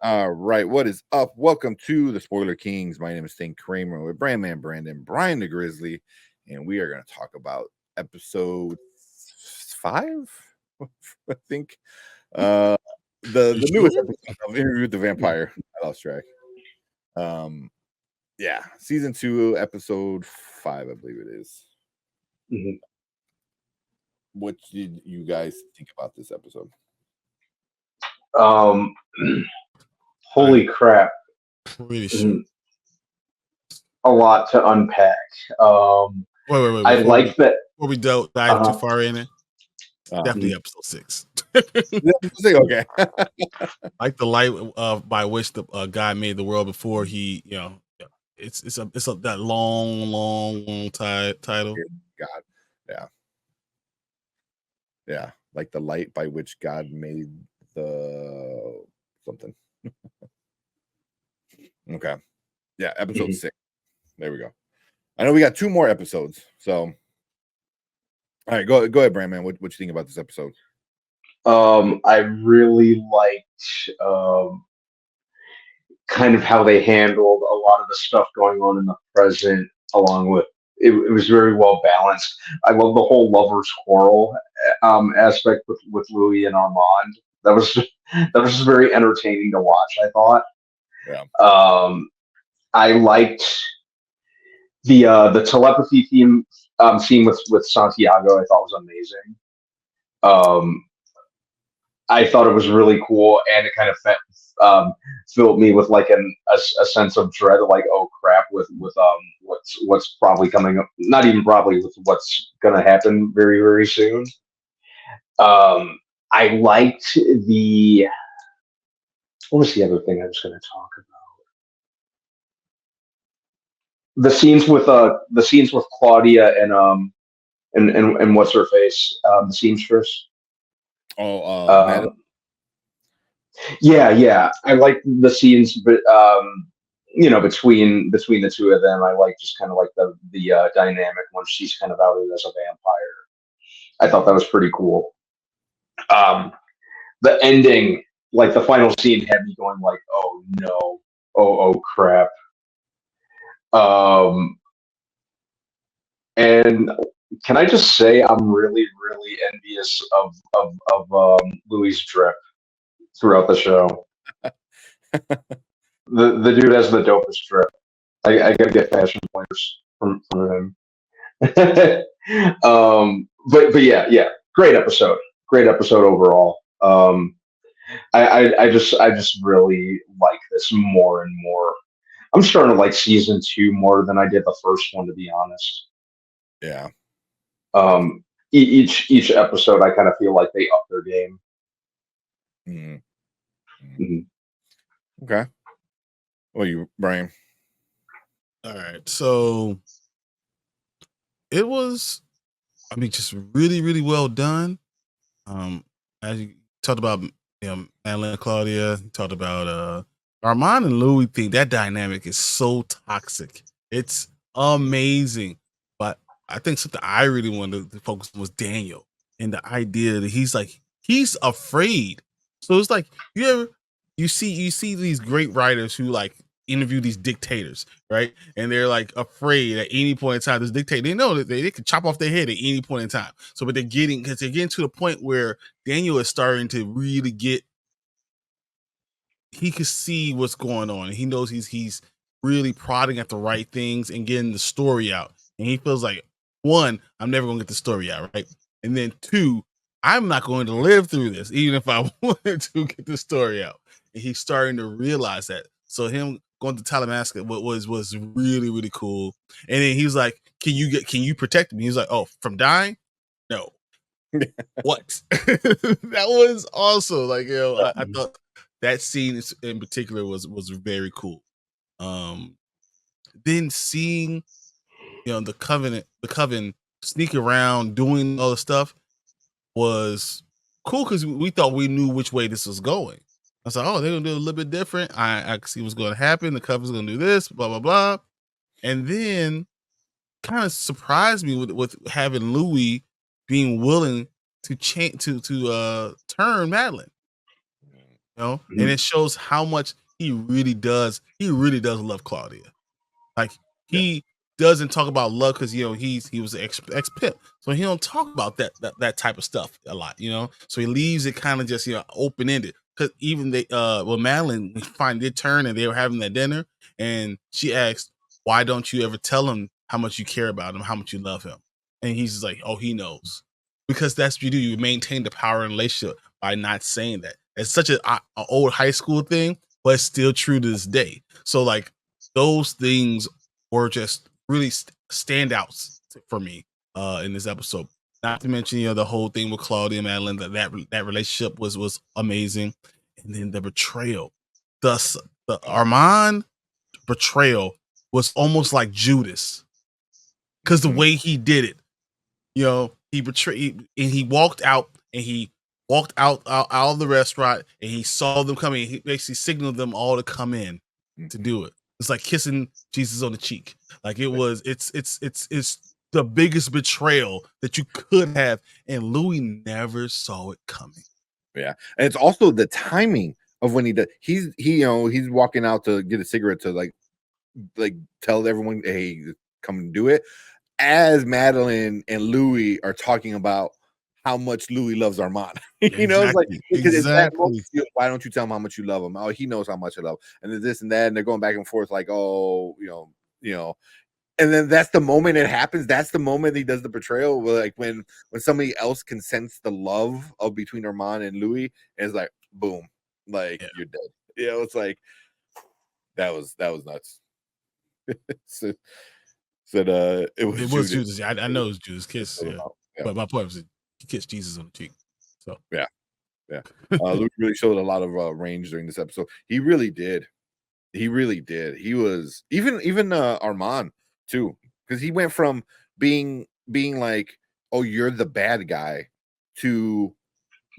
All right, what is up? Welcome to the Spoiler Kings. My name is Stan Kramer with Brandman Brandon, Brian the Grizzly, and we are going to talk about episode 5, I think. The newest episode of Interview with the Vampire. I lost track. Yeah, season 2, episode 5, I believe it is. Mm-hmm. What did you guys think about this episode? Holy crap. Pretty sure. A lot to unpack. Wait. I like that. Before we dive too far in it, definitely episode 6. Okay. Like the light by which the God made the world before he, it's that long title. God, yeah, like the light by which God made the something. Okay, yeah, episode 6. There we go. I know we got 2 more episodes, so all right, go ahead, Brandman. What you think about this episode? I really liked kind of how they handled a lot of the stuff going on in the present, along with it was very well balanced. I love the whole lovers quarrel aspect with Louis and Armand. That was just very entertaining to watch, I thought. Yeah. I liked the telepathy theme scene with Santiago. I thought was amazing. I thought it was really cool, and it kind of filled me with like a sense of dread, like, oh crap, with what's probably coming up. Not even probably, with what's going to happen very, very soon. I liked what was the other thing I was going to talk about? The scenes with Claudia and what's her face, the seamstress. Yeah. I like the scenes, but between the two of them, I like just kind of like the dynamic when she's kind of outed as a vampire. I thought that was pretty cool. The ending, like the final scene, had me going like, oh no, oh crap. And can I just say I'm really, really envious of Louis' drip throughout the show. The dude has the dopest drip. I gotta get fashion pointers from him. But yeah, great episode overall. I just really like this more and more. I'm starting to like season 2 more than I did the first one, to be honest. Yeah. Each episode, I kind of feel like they up their game. Okay. Well, you, Brian. All right, so it was, just really, really well done. As you talked about, Madeline and Claudia, you talked about Armand and Louis thing. That dynamic is so toxic. It's amazing. But I think something I really wanted to focus on was Daniel and the idea that he's afraid. So it's like you see these great writers who like interview these dictators, right? And they're like afraid at any point in time. This dictator, they know that they could chop off their head at any point in time. So, but they're getting to the point where Daniel is starting to really he can see what's going on. And he knows he's really prodding at the right things and getting the story out. And he feels like, 1, I'm never going to get the story out, right? And then 2, I'm not going to live through this, even if I wanted to get the story out. And he's starting to realize that. So him going to Talamasca was really, really cool. And then he was like, can you protect me? He's like, oh, from dying? No. What? That was also like, I thought that scene in particular was very cool. Then seeing, the coven sneak around doing all the stuff was cool because we thought we knew which way this was going. I was like, oh, they're gonna do it a little bit different. I can see what's going to happen. The coven's gonna do this, blah blah blah, and then kind of surprised me with having Louis being willing to change to turn Madeline. and it shows how much he really does love Claudia. Like he doesn't talk about love because he was an ex pimp, so he don't talk about that type of stuff a lot, So he leaves it kind of just open ended. Because even Madeline, we find their turn and they were having that dinner, and she asked, "Why don't you ever tell him how much you care about him, how much you love him?" And he's just like, "Oh, he knows," because that's what you do. You maintain the power in relationship by not saying that. It's such an old high school thing, but it's still true to this day. So like those things were just really standouts for me in this episode. Not to mention, the whole thing with Claudia and Madeline, that relationship was amazing, and then the betrayal, the Armand betrayal was almost like Judas, because the way he did it, he betrayed, and he walked out of the restaurant, and he saw them coming. He basically signaled them all to come in to do it. It's like kissing Jesus on the cheek. Like it's the biggest betrayal that you could have, and Louis never saw it coming. Yeah, and it's also the timing of when he does. He's walking out to get a cigarette to like tell everyone, hey, come and do it. As Madeline and Louis are talking about how much Louis loves Armand. It's like, because it's that moment, why don't you tell him how much you love him? Oh, he knows how much I love him. And then this and that, and they're going back and forth like, oh, and then that's the moment it happens. That's the moment he does the betrayal. Like when somebody else can sense the love of between Armand and Louis, and it's like, boom, like you're dead. It's like that was nuts. It was Judas. I know it was Judas kiss. Yeah. But my point was he kissed Jesus on the cheek. So yeah. Luke really showed a lot of range during this episode. He really did. He was even Armand too, because he went from being like, oh, you're the bad guy, to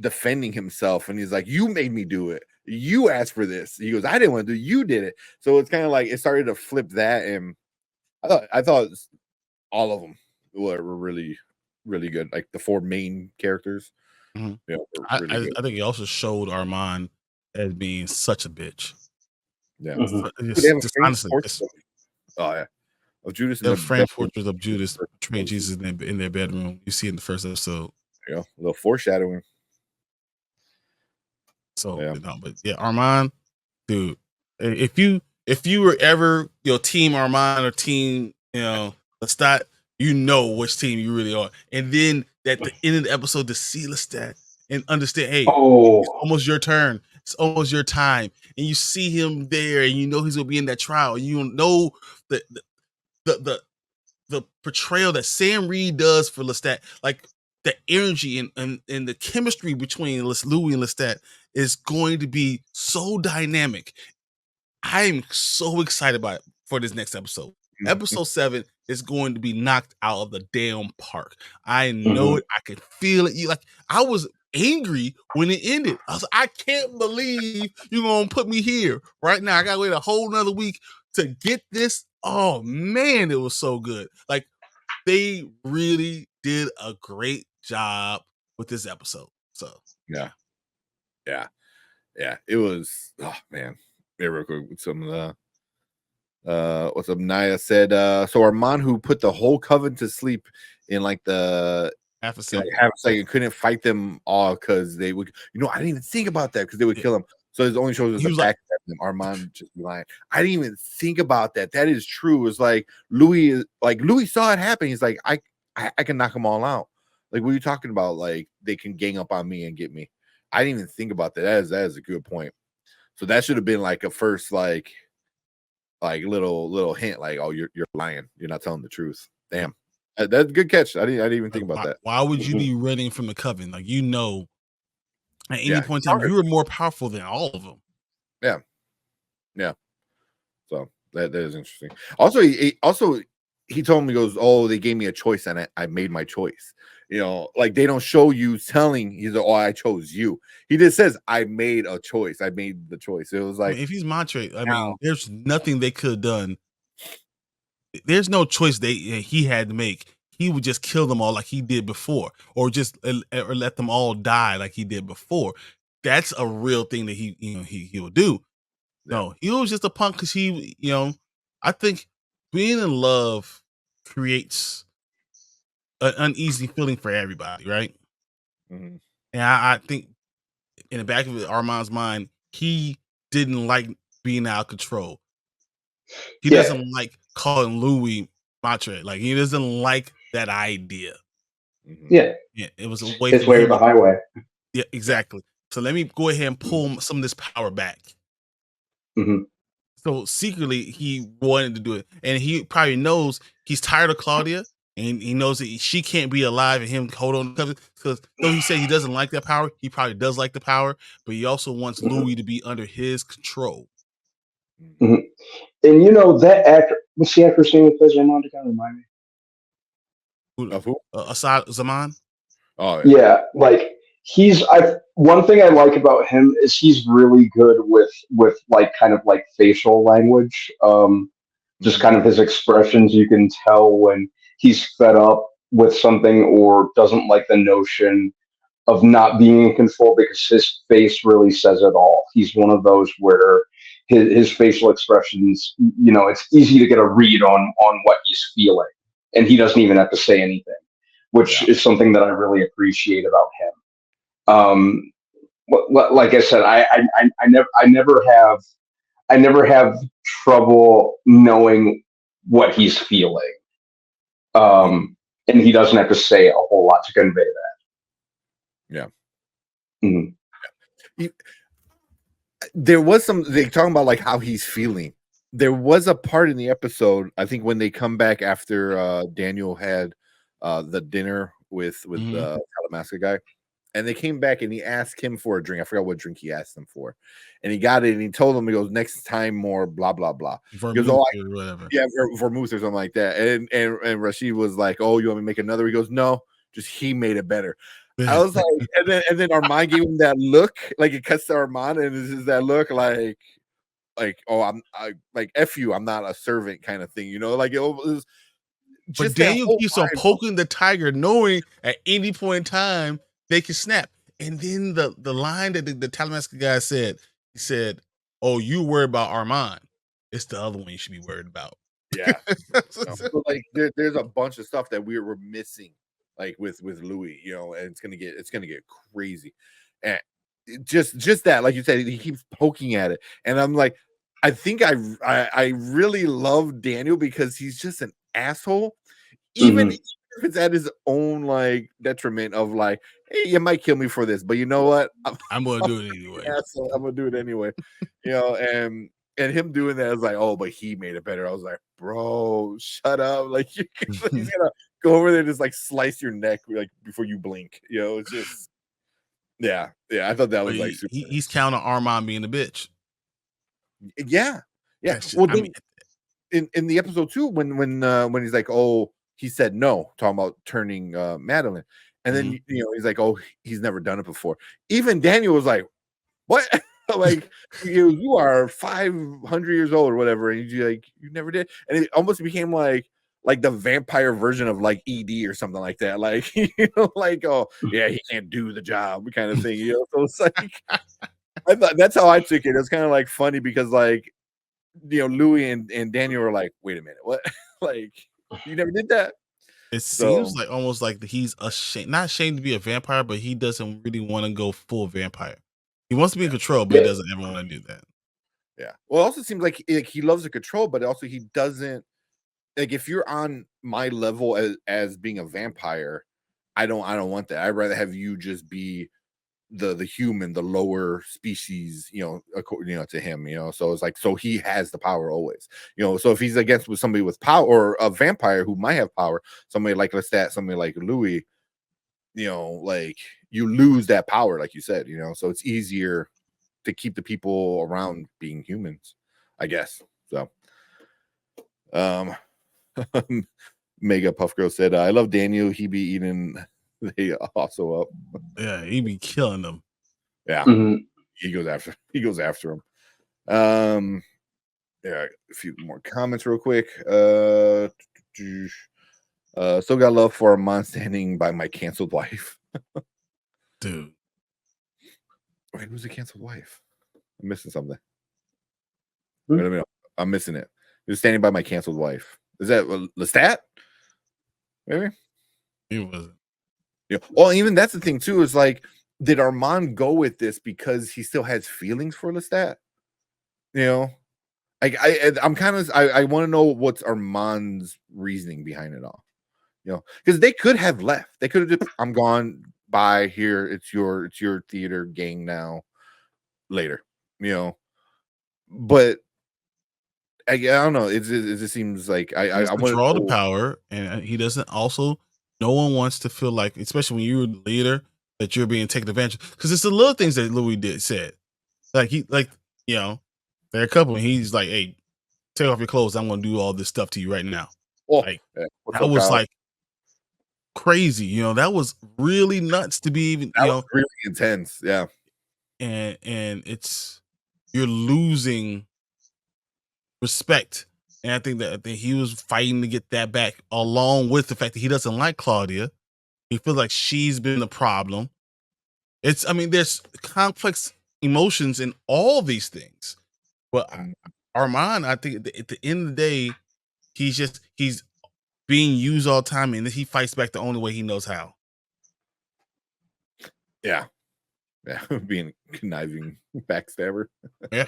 defending himself, and he's like, you made me do it. You asked for this. He goes, I didn't want to do it. You did it. So it's kind of like it started to flip that, and I thought all of them were really, really good. Like the four main characters. I think he also showed Armand as being such a bitch. Yeah. Just honestly, oh yeah. Of Judas, the framed portrait of Judas betraying Jesus in their bedroom. You see in the first episode. Yeah, a little foreshadowing. So but yeah, Armand, dude. If you were ever team Armand or team Lestat, you know which team you really are. And then at the end of the episode, to see Lestat and understand, hey, it's almost your turn. It's almost your time. And you see him there, and you know he's gonna be in that trial. You know the portrayal that Sam Reed does for Lestat, like the energy and the chemistry between Louis and Lestat is going to be so dynamic. I'm so excited about it for this next episode. Episode 7 is going to be knocked out of the damn park. I know it. I can feel it. I was angry when it ended. I was like, I can't believe you're gonna put me here right now. I gotta wait a whole nother week to get this. Oh man, it was so good. Like they really did a great job with this episode. So yeah, it was. Oh man, real quick with some of the what's up? Naya said, so Armand, who put the whole coven to sleep in like the half a second, couldn't fight them all because they would. I didn't even think about that because they would kill him. So it only shows us the back of them. Armand just lying. I didn't even think about that. That is true. It's like Louis saw it happen. He's like, I can knock them all out. Like, what are you talking about? Like, they can gang up on me and get me. I didn't even think about that. That is a good point. So that should have been like a first like little hint, like, oh, you're lying. You're not telling the truth. Damn. That's a good catch. I didn't even think about that. Why would you be running from the coven? Like, at any point in time, you were more powerful than all of them. Yeah. So that is interesting. Also, he told me, he goes, oh, they gave me a choice and I made my choice. Like they don't show you telling. He's like, oh, I chose you. He just says, I made a choice. I made the choice. It was like, if he's Montre, there's nothing they could have done. There's no choice he had to make. He would just kill them all like he did before, or just or let them all die like he did before. that's a real thing that he will do. Yeah. No, he was just a punk because I think being in love creates an uneasy feeling for everybody, right? Mhm. And I think in the back of Armand's mind, he didn't like being out of control. He Yeah. doesn't like calling Louis macho. Like he doesn't like that idea. Mhm. Yeah. Yeah, it was a way His for way or him. the highway. Yeah, exactly. So let me go ahead and pull some of this power back. Mhm. So secretly, he wanted to do it, and he probably knows he's tired of Claudia, and he knows that she can't be alive, and him hold on because though he said he doesn't like that power, he probably does like the power, but he also wants Louis to be under his control. Mhm. And you know that actor. What's the actor's name that plays Armand? Kind of remind me. Of who? Asad Zaman. Oh yeah. Yeah, like one thing I like about him is he's really good with like kind of like facial language. Just Mhm. kind of his expressions. You can tell when he's fed up with something or doesn't like the notion of not being in control because his face really says it all. He's one of those where his facial expressions, it's easy to get a read on what he's feeling, and he doesn't even have to say anything, which Yeah. is something that I really appreciate about him. Like I said, I never have trouble knowing what he's feeling, and he doesn't have to say a whole lot to convey that. Yeah. Mhm. There was they talking about like how he's feeling. There was a part in the episode, I think, when they come back after Daniel had the dinner with the Talamasca guy, and they came back and he asked him for a drink. I forgot what drink he asked him for, and he got it. And he told him, he goes, "Next time, more blah blah blah." He goes, "Oh, or whatever. yeah, vermouth or something like that." And Rashid was like, "Oh, you want me to make another?" He goes, "No, just he made it better." I was like, and then Armand gave him that look, like it cuts to Armand, and this is that look, like, oh, I like F you, I'm not a servant kind of thing, like it was But just that Daniel whole keeps on vibe. poking the tiger, knowing at any point in time they can snap. And then the line that the Talamasca guy said, he said, "Oh, you worried about Armand? It's the other one you should be worried about." Yeah. So like there's a bunch of stuff that we're missing, like with Louis, and it's gonna get crazy, and just that, like you said, he keeps poking at it, and I'm like, I think I really love Daniel because he's just an asshole, even if it's at his own like detriment of like, hey, you might kill me for this, but you know what? I'm gonna do it anyway. Asshole, I'm gonna do it anyway, and him doing that is like, oh, but he made it better. I was like, bro, shut up! Like he's gonna go over there and just like slice your neck like before you blink. It's just, yeah. I thought that was like super. He's counting on Armand being a bitch. Yeah. That's just, Well, I mean, in the episode too, when he's like, oh, he said no, talking about turning Madeline, and then he's like, oh, he's never done it before. Even Daniel was like, what? Like you are 500 years old or whatever, and you never did, and it almost became like the vampire version of like ED or something like that, like like, oh yeah, he can't do the job kind of thing, So it's like, I thought that's how I took it. It was kind of like funny because like Louis and Daniel were like, wait a minute, what? Like you never did that. it seems like almost like he's not ashamed to be a vampire, but he doesn't really want to go full vampire. He wants to be in control, but he doesn't ever want to do that. Yeah. Well, it also seems like he loves the control, but also he doesn't, like, if you're on my level as being a vampire, I don't want that. I'd rather have you just be the human, the lower species, according, to him, So it's like, so he has the power always, So if he's against with somebody with power or a vampire who might have power, somebody like Lestat, somebody like Louis, like you lose that power, like you said, So it's easier to keep the people around being humans, I guess. So, Mega Puff Girl said, I love Daniel. He be eating they also up. Yeah, he be killing them. Yeah. He goes after him. Yeah, a few more comments real quick. Still got love for Armand standing by my canceled wife. Dude. Wait, who's the canceled wife? I'm missing something. Hmm? Wait a minute. I'm missing it. You're standing by my canceled wife. Is that Lestat? Maybe. It wasn't. Yeah. Well, even that's the thing too. Is like, did Armand go with this because he still has feelings for Lestat? You know, like I'm kind of I want to know what's Armand's reasoning behind it all. You know, because they could have left. They could have just, I'm gone. Bye. Here, it's your theater gang now. Later, you know. But I don't know. It just seems like He has I to want to draw the know. power, and he doesn't. Also, no one wants to feel like, especially when you're the leader, that you're being taken advantage. Because it's the little things that Louis said. Like you know, there are a couple, and he's like, "Hey, take off your clothes. I'm going to do all this stuff to you right now." Oh, Like what's that up, was Kyle? like crazy. You know, that was really nuts to be even. That was really intense. Yeah, And it's you're losing respect. And I think that he was fighting to get that back, along with the fact that he doesn't like Claudia. He feels like she's been the problem. I mean, there's complex emotions in all these things. But Armand, I think at the end of the day, he's being used all the time, and he fights back the only way he knows how. yeah. Being conniving backstabber. Yeah.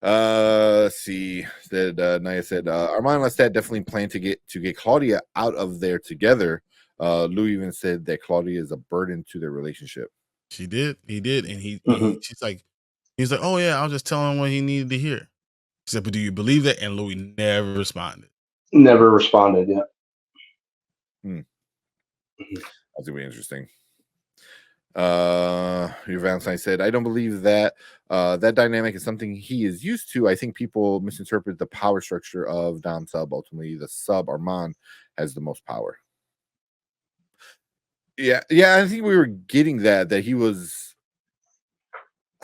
Let's see. Said Naya said Armand and Lestat definitely plan to get Claudia out of there together. Lou even said that Claudia is a burden to their relationship. He did, and Mhm. he's like, oh yeah, I'll just tell him what he needed to hear. He said, but do you believe that? And Louis never responded. Never responded yet. That's gonna be interesting. Your Valentine said, I don't believe that that dynamic is something he is used to. I think people misinterpret the power structure of Dom sub. Ultimately, the sub Armand has the most power. Yeah, I think we were getting that he was.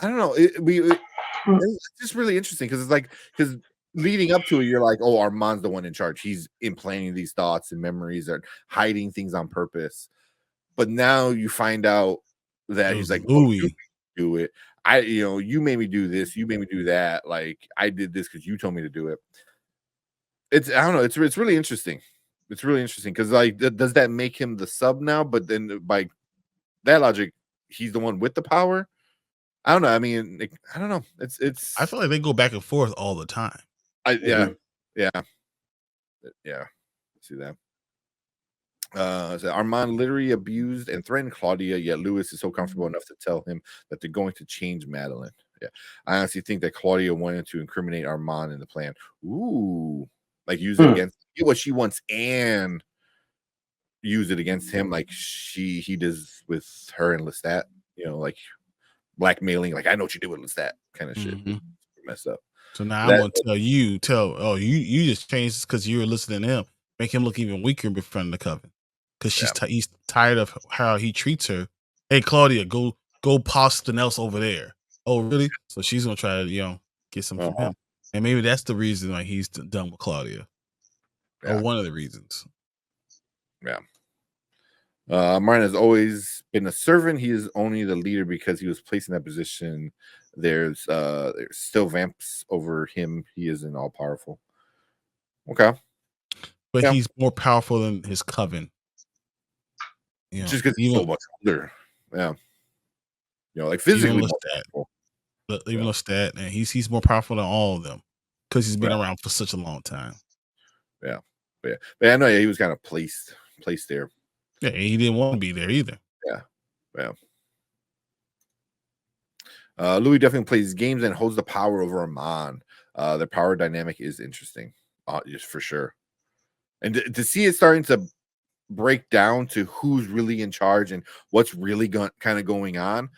I don't know. It's just really interesting because it's like because leading up to it, you're like, oh, Armand's the one in charge. He's implanting these thoughts and memories or hiding things on purpose. But now you find out that It he's was like, oh, you Louis. do it. You made me do this. You made me do that. Like I did this because you told me to do it. I don't know. It's really interesting. It's really interesting because like, does that make him the sub now? But then by that logic, he's the one with the power. I don't know. I mean, I don't know. It's. I feel like they go back and forth all the time. Yeah, Mhm. yeah. See that. So Armand literally abused and threatened Claudia, yet Lewis is so comfortable enough to tell him that they're going to change Madeline. Yeah, I honestly think that Claudia wanted to incriminate Armand in the plan. Ooh, like use it against get what she wants and use it against him, like he does with her and Lestat. You know, like blackmailing. Like I know what you did with Lestat, kind of shit. Mhm. Messed up. So now I'm gonna you just changed because you were listening to him, make him look even weaker in front of the coven, because he's tired of how he treats her. Hey Claudia, go pop something else over there. Oh really? So she's gonna try to get some from him, and maybe that's the reason why he's done with Claudia, or one of the reasons. Yeah. Martin has always been a servant. He is only the leader because he was placed in that position. There's still vamps over him. He isn't all powerful. Okay. But Yeah. he's more powerful than his coven. Just because he's so much older. Yeah. Like physically more powerful. Even Lestat, and he's more powerful than all of them because he's been around for such a long time. Yeah. But I know he was kind of placed there. Yeah, he didn't want to be there either. Yeah. Louis definitely plays games and holds the power over Armand. The power dynamic is interesting, just for sure. And to see it starting to break down to who's really in charge and what's really kind of going on,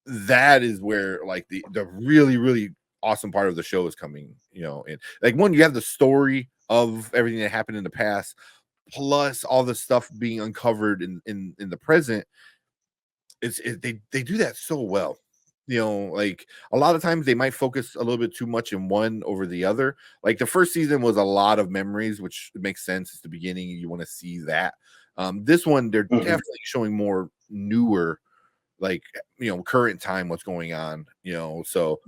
that is where like the really, really awesome part of the show is coming. And like one, you have the story of everything that happened in the past, plus all the stuff being uncovered in the present. They do that so well. Like a lot of times they might focus a little bit too much in one over the other. Like the first season was a lot of memories, which makes sense. It's the beginning. You want to see that. This one, they're definitely showing more newer like, current time, what's going on, so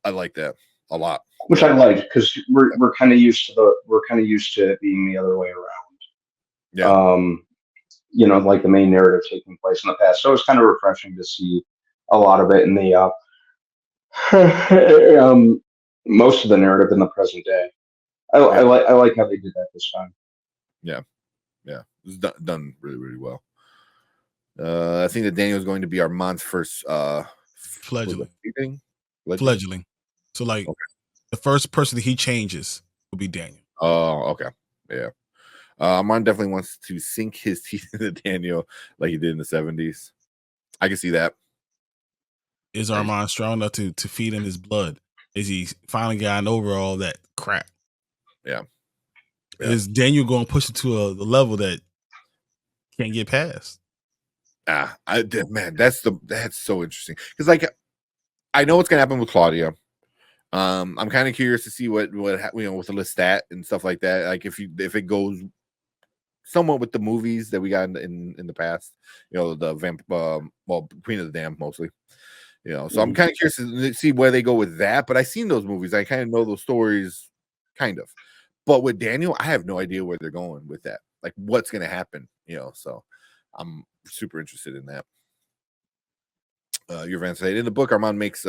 I like that a lot. Which I like, because we're kind of used to it being the other way around. Yeah. Like the main narrative taking place in the past. So it's kind of refreshing to see a lot of it in the most of the narrative in the present day. I like how they did that this time. Yeah. It's done really, really well. I think that Daniel is going to be Armand's first fledgling. Fledgling. So like the first person that he changes will be Daniel. Oh, okay. Yeah. Armand definitely wants to sink his teeth into Daniel like he did in the 70s. I can see that. Is Armand strong enough to feed him his blood? Is he finally gotten over all that crap? Yeah. Is Daniel going to push it to the level that can't get past? Man, that's so interesting, because like I know what's gonna happen with Claudia. I'm kind of curious to see what with the Lestat and stuff like that. Like if it goes somewhat with the movies that we got in the past, the Queen of the Damned mostly. So I'm kind of curious to see where they go with that. But I've seen those movies. I kind of know those stories, kind of. But with Daniel, I have no idea where they're going with that. Like what's going to happen, So I'm super interested in that. Your Van say in the book, Armand makes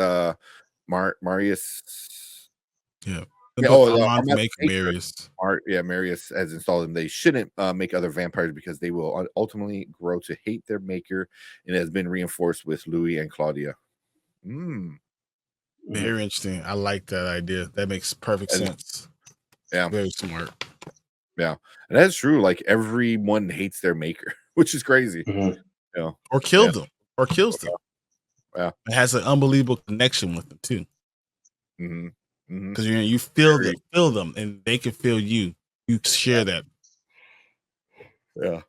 Marius. Yeah. Armand make Marius. Marius has installed them. They shouldn't make other vampires because they will ultimately grow to hate their maker, and it has been reinforced with Louis and Claudia. Very interesting. I like that idea. That makes perfect sense. Yeah. Very smart. Yeah. And that's true. Like everyone hates their maker, which is crazy. Or killed them. Or kills them. Yeah. It has an unbelievable connection with them too. Because you feel them and they can feel you. You share that. Yeah.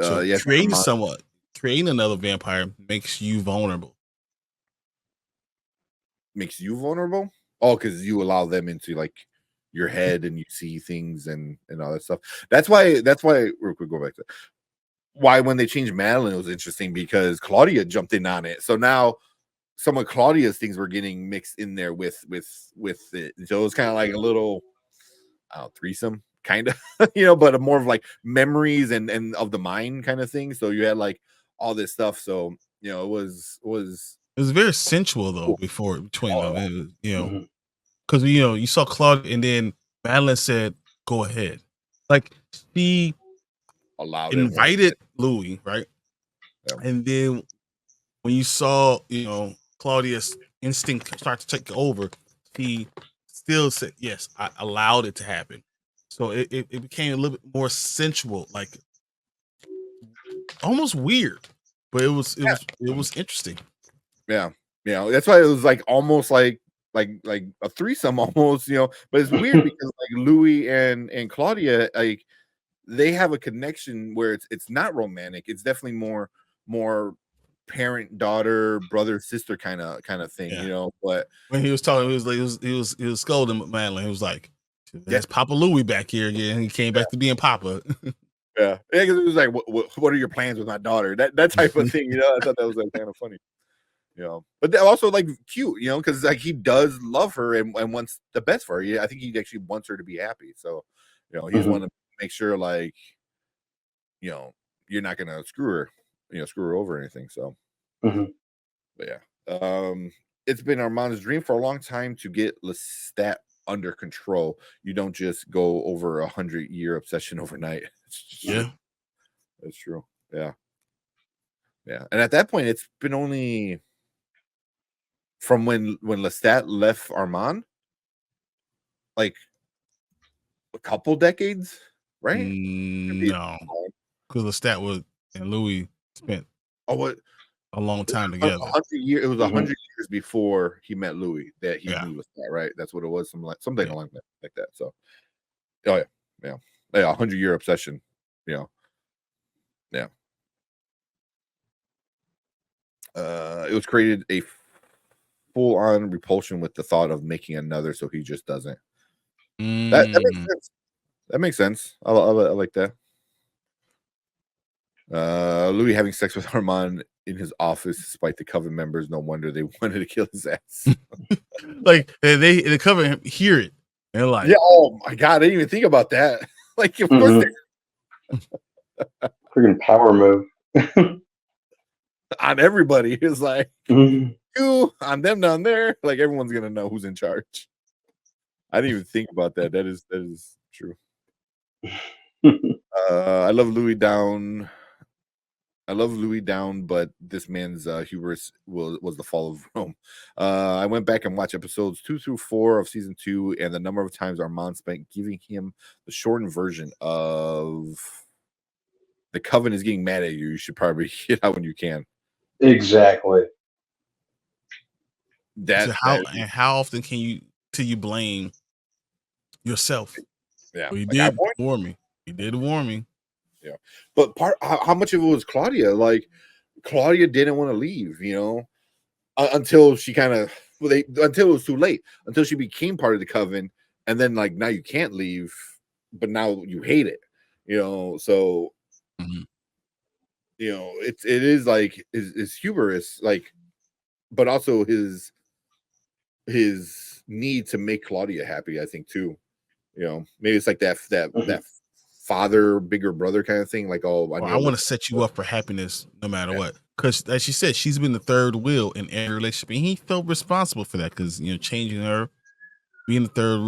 So creating another vampire makes you vulnerable. Makes you vulnerable? Oh, because you allow them into like your head and you see things and all that stuff. That's why real quick, go back to why when they changed Madeline, it was interesting because Claudia jumped in on it. So now some of Claudia's things were getting mixed in there with it. So it was kind of like a little threesome, kind of, but more of like memories and of the mind kind of thing. So you had like all this stuff. So it was very sensual though before between them. It was, because you saw Claudia and then Madeline said, "Go ahead." Like she invited Louis, right? Yeah. And then when you saw, Claudia's instinct start to take over, he still said, "Yes, I allowed it to happen." So it became a little bit more sensual, like almost weird, but it was interesting. Yeah, that's why it was like almost like a threesome almost, but it's weird because like Louis and Claudia, like they have a connection where it's not romantic. It's definitely more parent, daughter, brother, sister kind of thing, but when he was talking, he was scolding Madeline. He was like, "That's Papa Louis back here again." He came back to being Papa. Yeah, because it was like, what are your plans with my daughter? That type of thing, I thought that was like kind of funny. But they're also like cute, because like he does love her and wants the best for her. Yeah, I think he actually wants her to be happy. So, he just want to make sure like, you're not gonna screw her over or anything. So, but yeah, it's been Armand's dream for a long time to get Lestat under control. You don't just go over 100-year obsession overnight. Yeah, that's true. Yeah, and at that point, it's been only from when Lestat left Armand, like a couple decades, right? No, because Lestat and Louis spent what a long time together. 100 years. It was 100 years before he met Louis that he knew Lestat, right? That's what it was. Something along like that. So, oh yeah, 100-year obsession. Yeah. It was created a full-on repulsion with the thought of making another, so he just doesn't. That makes sense. That makes sense. I like that. Louis having sex with Armand in his office despite the coven members. No wonder they wanted to kill his ass. Like they cover him, hear it. They're like, yeah. Oh my god, I didn't even think about that. Like, of course, freaking power move on everybody. It's like Mhm. you on them down there. Like everyone's gonna know who's in charge. I didn't even think about that. That is true. I love Louis down. But this man's hubris was the fall of Rome. I went back and watched episodes 2 through 4 of season 2, and the number of times Armand spent giving him the shortened version of the coven is getting mad at you. You should probably get out when you can. Exactly. so how often can you blame yourself? Yeah, Well, you like, did warn me. You did warn me. Yeah, but how much of it was Claudia? Like, Claudia didn't want to leave, until she kind of until it was too late, until she became part of the coven, and then like now you can't leave, but now you hate it, So Mhm. it is like his hubris, like, but also his need to make Claudia happy. I think too, maybe it's like that father, bigger brother kind of thing. Like, oh, I want to set you up for happiness no matter what. Because as she said, she's been the third wheel in every relationship, and he felt responsible for that. Because changing her, being the third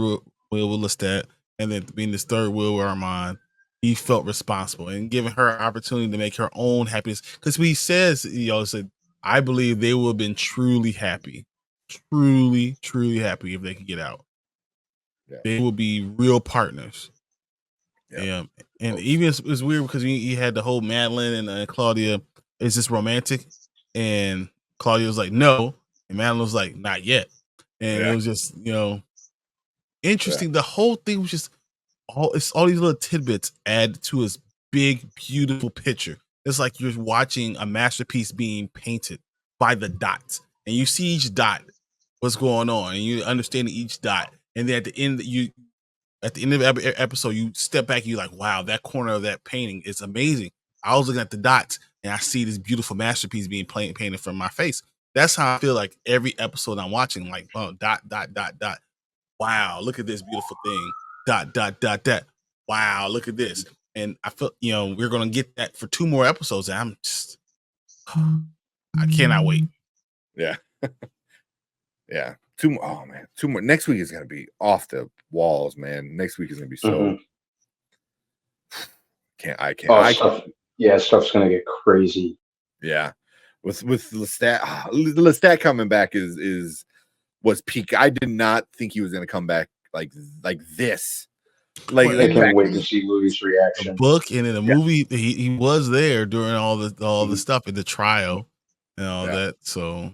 wheel with Lestat, and then being this third wheel with Armand, he felt responsible and giving her an opportunity to make her own happiness. Because he says, said, I believe they would have been truly happy if they could get out. Yeah. They would be real partners. Yeah, and even it's weird because you had the whole Madeline and Claudia. Is this romantic? And Claudia was like, no, and Madeline was like, not yet. And it was just interesting. The whole thing was just all these little tidbits add to his big, beautiful picture. It's like you're watching a masterpiece being painted by the dots, and you see each dot, what's going on, and you understand each dot, and then at the end of every episode, you step back and you're like, wow, that corner of that painting is amazing. I was looking at the dots and I see this beautiful masterpiece being painted from my face. That's how I feel like every episode I'm watching, like, oh, dot, dot, dot, dot. Wow, look at this beautiful thing. Dot, dot, dot, dot. Wow, look at this. And I feel, we're going to get that for 2 more episodes. And I'm just, I cannot wait. Yeah. Yeah. 2 more. Oh, man. 2 more. Next week is going to be off the walls, man. Next week is going to be so. I can't. Stuff's going to get crazy. Yeah. With Lestat, Lestat coming back was peak. I did not think he was going to come back like this. Like, I can't wait to see Louis' reaction. The book and in the movie, he was there during all the stuff in the trial and all that. So,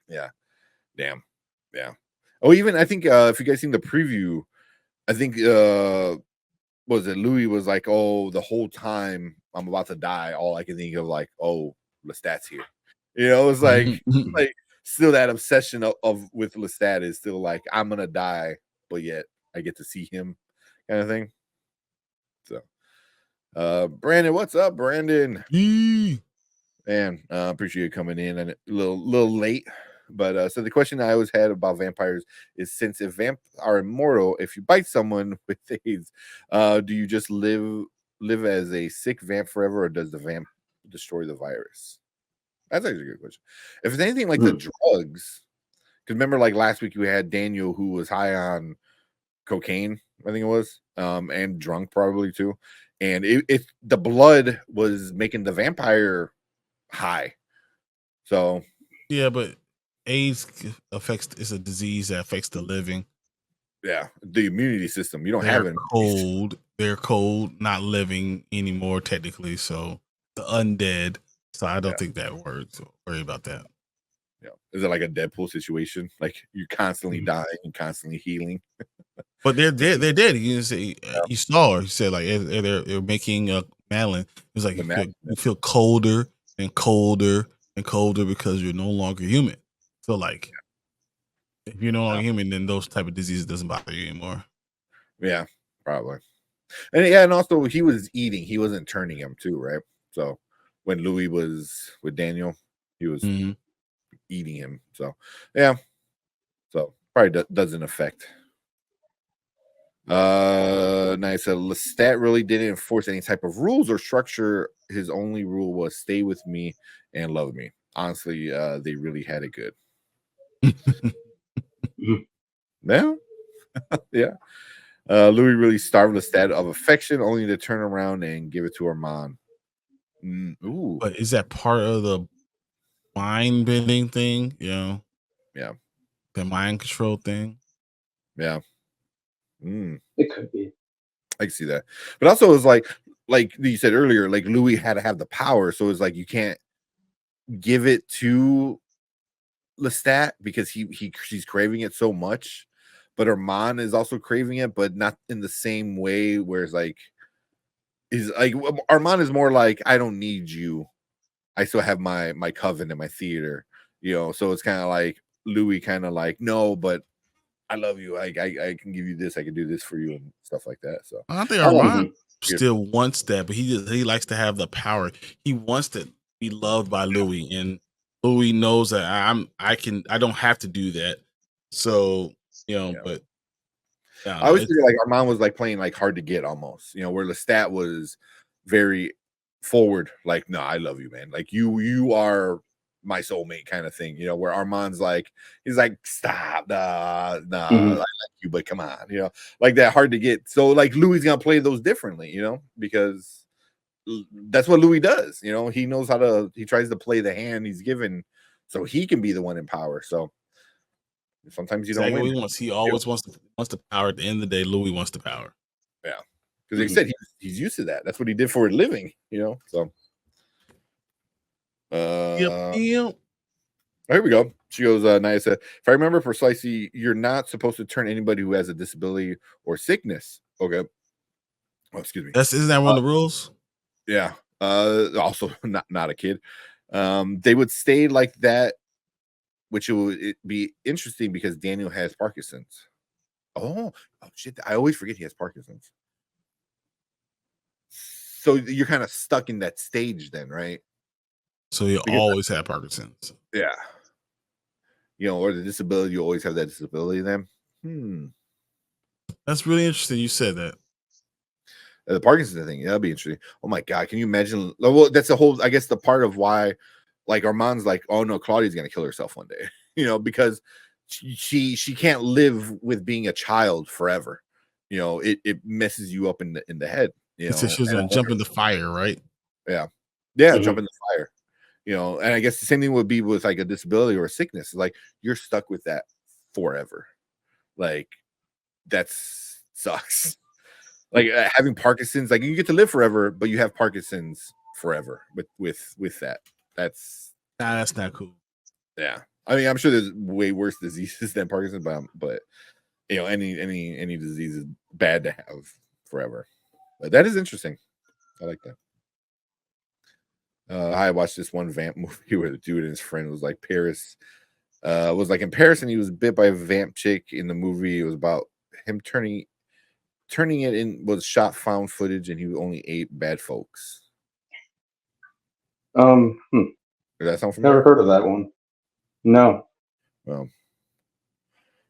yeah, damn, yeah. Oh, even I think if you guys seen the preview, I think was it Louis was like, oh, the whole time I'm about to die, all I can think of like, oh, Lestat's here. It's like still that obsession of with Lestat is still like, I'm gonna die, but yet I get to see him, kind of thing. So, Brandon, what's up, Brandon? Man, appreciate you coming in and a little late. But so the question I always had about vampires is, since if vamps are immortal, if you bite someone with AIDS, do you just live as a sick vamp forever, or does the vamp destroy the virus? That's actually a good question. If it's anything like the drugs, because remember, like last week we had Daniel who was high on cocaine, I think it was, and drunk probably too, and it the blood was making the vampire high. So yeah, but AIDS is a disease that affects the living. Yeah, the immunity system. You don't have it. They're cold, not living anymore technically. So the undead. So I don't think that word. So worry about that. Yeah, is it like a Deadpool situation? Like you're constantly dying and constantly healing. But they're dead. They're dead. You say you saw her. He said like they're making Madeline. It was like you feel colder and colder and colder because you're no longer human. So like if you're no longer human, then those type of diseases doesn't bother you anymore. Yeah, probably. And also he was eating, he wasn't turning him too, right? So when Louis was with Daniel, he was eating him. So yeah, so probably doesn't affect. Nice. Lestat really didn't enforce any type of rules or structure. His only rule was stay with me and love me. Honestly, they really had it good. Yeah. Yeah. Louis really starved Lestat of affection, only to turn around and give it to Armand. Ooh. But is that part of the mind bending thing? You know? Yeah. The mind control thing? Yeah. It could be. I can see that. But also it's like you said earlier, like Louis had to have the power. So it's like you can't give it to Lestat because she's craving it so much. But Armand is also craving it, but not in the same way. Whereas like Armand is more like, I don't need you. I still have my coven and my theater, so it's kind of like Louis kind of like, no, but I love you. I can give you this. I can do this for you and stuff like that. So I think I don't Armand know. still wants that, but he likes to have the power. He wants to be loved by Louis, and Louis knows that I don't have to do that. So Yeah. but yeah, I always feel like Armand was like playing like hard to get almost, where Lestat was very forward, like, no, I love you, man. Like you are my soulmate kind of thing, where Armand's like, he's like, stop, nah, I like you, but come on, like that hard to get. So like Louis gonna play those differently, because that's what Louis does. He knows he tries to play the hand he's given so he can be the one in power. So sometimes you don't exactly win. what he wants. He always wants the power. At the end of the day, Louis wants the power. Yeah, because they said he's used to that. That's what he did for a living, So, Yep. Here we go. She goes, Naya said, if I remember precisely, you're not supposed to turn anybody who has a disability or sickness. Okay. Oh, excuse me. Isn't that one of the rules? Yeah. Also not a kid. They would stay like that, which would be interesting because Daniel has Parkinson's. Oh shit! I always forget he has Parkinson's. So you're kind of stuck in that stage, then, right? So you always have Parkinson's. Yeah. Or the disability, you always have that disability then. That's really interesting. You said that. The Parkinson's thing, that'd be interesting. Oh my god, can you imagine? Well, that's the whole, I guess, the part of why, like, Armand's like, oh no, Claudia's gonna kill herself one day, because she can't live with being a child forever. It messes you up in the head. He said she was gonna jump in the fire, right? Yeah, jump in the fire. And I guess the same thing would be with like a disability or a sickness. Like you're stuck with that forever. Like that sucks. Like having Parkinson's, like you get to live forever, but you have Parkinson's forever with that. That's not cool. Yeah, I mean, I'm sure there's way worse diseases than Parkinson's, but any disease is bad to have forever. But that is interesting. I like that. I watched this one vamp movie where the dude and his friend was like Paris. Was like in Paris, and he was bit by a vamp chick in the movie. It was about him turning it in, was shot found footage, and he only ate bad folks. Does that sound familiar? Never heard of that one. No. Well,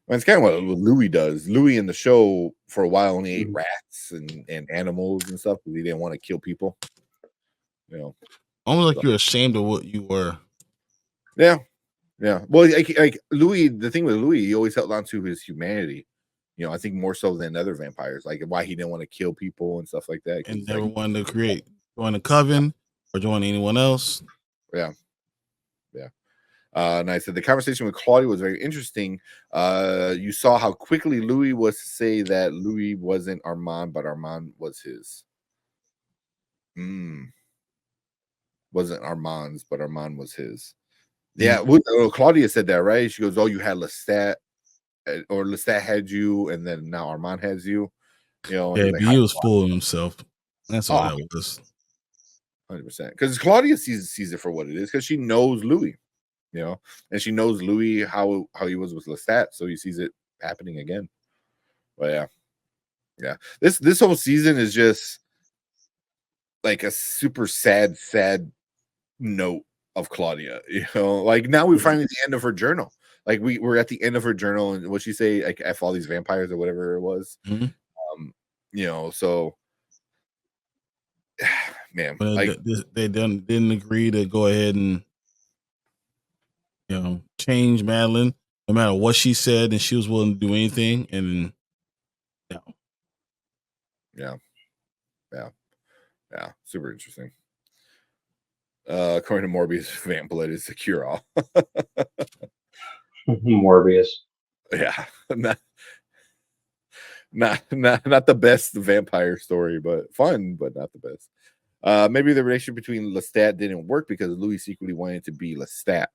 it's kind of what Louis does. Louis in the show for a while only ate rats and animals and stuff because he didn't want to kill people. Almost like you're ashamed of what you were. Yeah. Well, like Louis, the thing with Louis, he always held on to his humanity. I think more so than other vampires, like why he didn't want to kill people and stuff like that. And never wanted to join a coven or join anyone else. Yeah. And I said the conversation with Claudia was very interesting. You saw how quickly Louis was to say that Louis wasn't Armand, but Armand was his. Wasn't Armand's, but Armand was his. Yeah, Claudia said that, right? She goes, "Oh, you had Lestat, or Lestat had you, and then now Armand has you." Yeah, like, he was fooling himself. That's all that was. 100%. Because Claudia sees it for what it is, because she knows Louis, and she knows Louis how he was with Lestat, so he sees it happening again. But yeah, Yeah. This whole season is just like a super sad note of Claudia. You know, like now we're finally at the end of her journal. Like we're at the end of her journal, and what she say, like F all these vampires or whatever it was. You know, so man, But like they didn't agree to go ahead and change Madeline, no matter what she said, and she was willing to do anything. And yeah, super interesting. According to Morbius, vamp blood is the cure all. Morbius. Yeah, not the best vampire story, but fun, but not the best. Maybe the relationship between Lestat didn't work because Louis secretly wanted to be Lestat.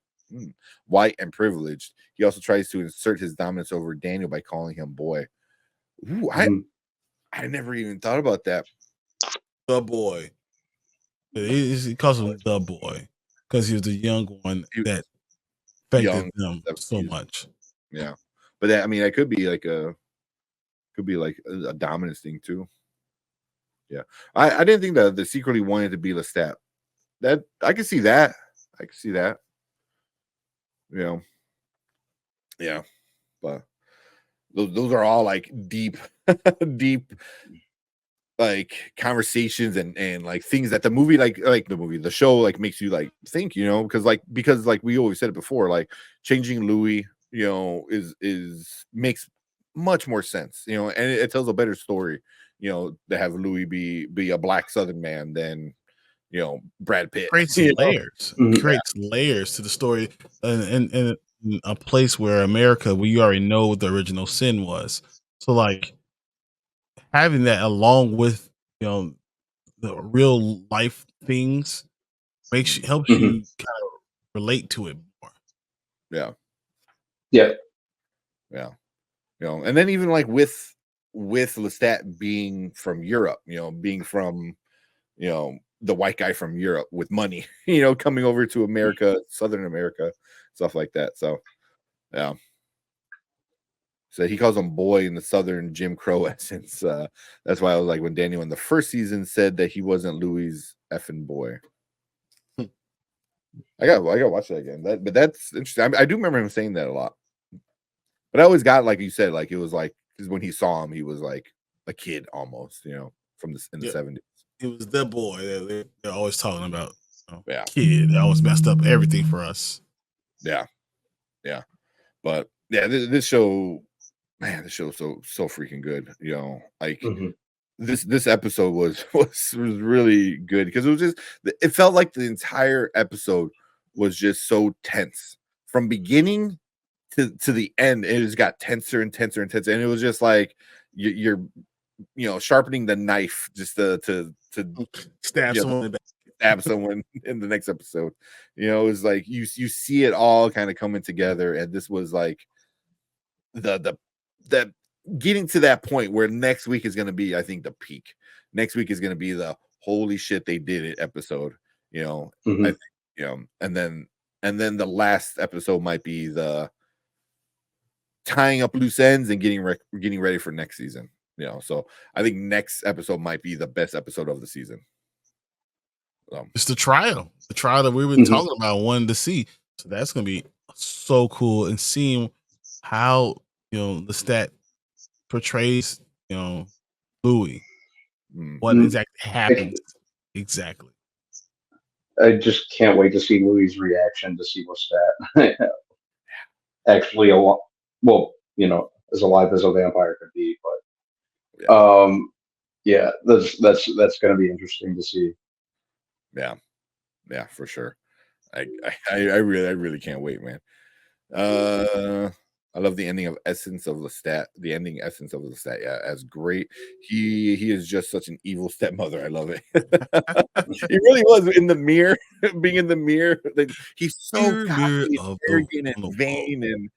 White and privileged. He also tries to insert his dominance over Daniel by calling him boy. Ooh, I never even thought about that. The boy. He calls him the boy because he was the young one that affected them so much. Yeah, but that, I mean, that could be like a dominance thing too. Yeah, I didn't think that they secretly wanted to be Lestat. That I can see that. I can see that. You know, yeah, but those are all like deep like conversations and like things that the movie the show like makes you like think, you know, because like we always said it before, like changing Louis, you know, is makes much more sense, you know, and it tells a better story, you know, to have Louis be a black Southern man than, you know, Brad Pitt. Creates layers. Creates layers to the story, and a place where America, we already know what the original sin was. So like having that along with the real life things helps you kind of relate to it more. Yeah. Yeah. You know, and then even like with Lestat being from Europe, you know, being from, you know, the white guy from Europe with money, you know, coming over to America, Southern America, stuff like that. So, yeah. So he calls him boy in the Southern Jim Crow essence. That's why I was like, when Daniel in the first season said that he wasn't Louis' effing boy. I got to watch that again. But that's interesting. I do remember him saying that a lot. But I always got, like you said, like it was like, because when he saw him, he was like a kid almost, you know, from in the 70s. It was the boy. They're always talking about. Kid. They always messed up everything for us. Yeah. But yeah, this show, man, this show is so freaking good. You know, like this episode was really good because it felt like the entire episode was just so tense from beginning to the end. It just got tenser and tenser and tenser, and it was just like you're you know, sharpening the knife just to stab someone in the next episode. You know, it's like you see it all kind of coming together, and this was like the getting to that point where next week is going to be, I think, the peak. Next week is going to be the holy shit they did it episode. You know, I think, you know, and then the last episode might be the tying up loose ends and getting ready for next season. You know, so I think next episode might be the best episode of the season. It's the trial that we've been talking about, wanting to see. So that's going to be so cool, and seeing how, you know, Lestat portrays, you know, Louis, what exactly happens. Exactly. I just can't wait to see Louis' reaction to see Lestat actually well, you know, as alive as a vampire could be, but yeah, that's going to be interesting to see. Yeah, for sure. I really can't wait, man. I love the ending of Essence of Lestat. The ending Essence of Lestat, yeah, as great. He is just such an evil stepmother. I love it. He really was in the mirror, being in the mirror. He's so cocky, arrogant, and vain, and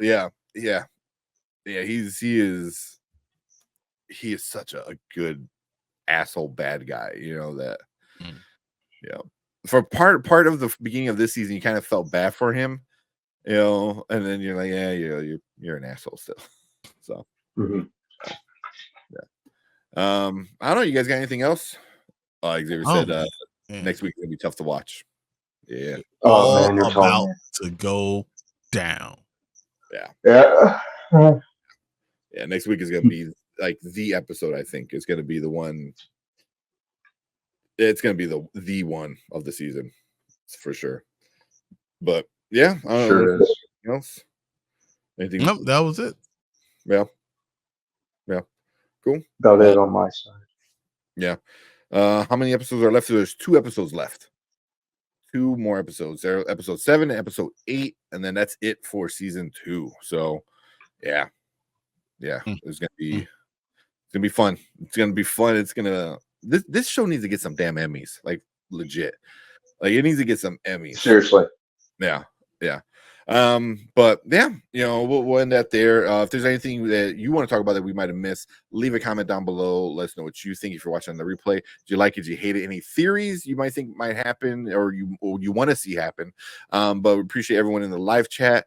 yeah. He is such a good asshole bad guy. You know that. Yeah. For part of the beginning of this season, you kind of felt bad for him, you know, and then you're like, yeah, you're an asshole still. So I don't know. You guys got anything else? Xavier said next week is gonna be tough to watch. Yeah. Oh All man, you're telling about me. to go down. Yeah. Yeah, next week is gonna be like the episode. I think is gonna be the one. It's gonna be the one of the season for sure. But yeah, I don't know. Sure is. Anything else? Anything? Nope, that was it. Yeah. Cool. That is on my side. Yeah. How many episodes are left? So there's 2 episodes left. 2 more episodes. There, episode 7 and episode 8, and then that's it for season 2. So, yeah, it's gonna be fun. It's gonna be fun. It's gonna this show needs to get some damn Emmys, like legit. Like it needs to get some Emmys. Seriously. Yeah. But yeah, we'll end that there. If there's anything that you want to talk about that we might have missed, leave a comment down below. Let us know what you think if you're watching the replay. Do you like it? Do you hate it? Any theories you might think might happen or you want to see happen? But we appreciate everyone in the live chat.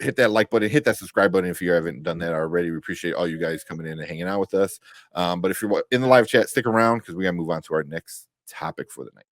Hit that like button, hit that subscribe button if you haven't done that already. We appreciate all you guys coming in and hanging out with us. But if you're in the live chat, stick around because we gotta move on to our next topic for the night.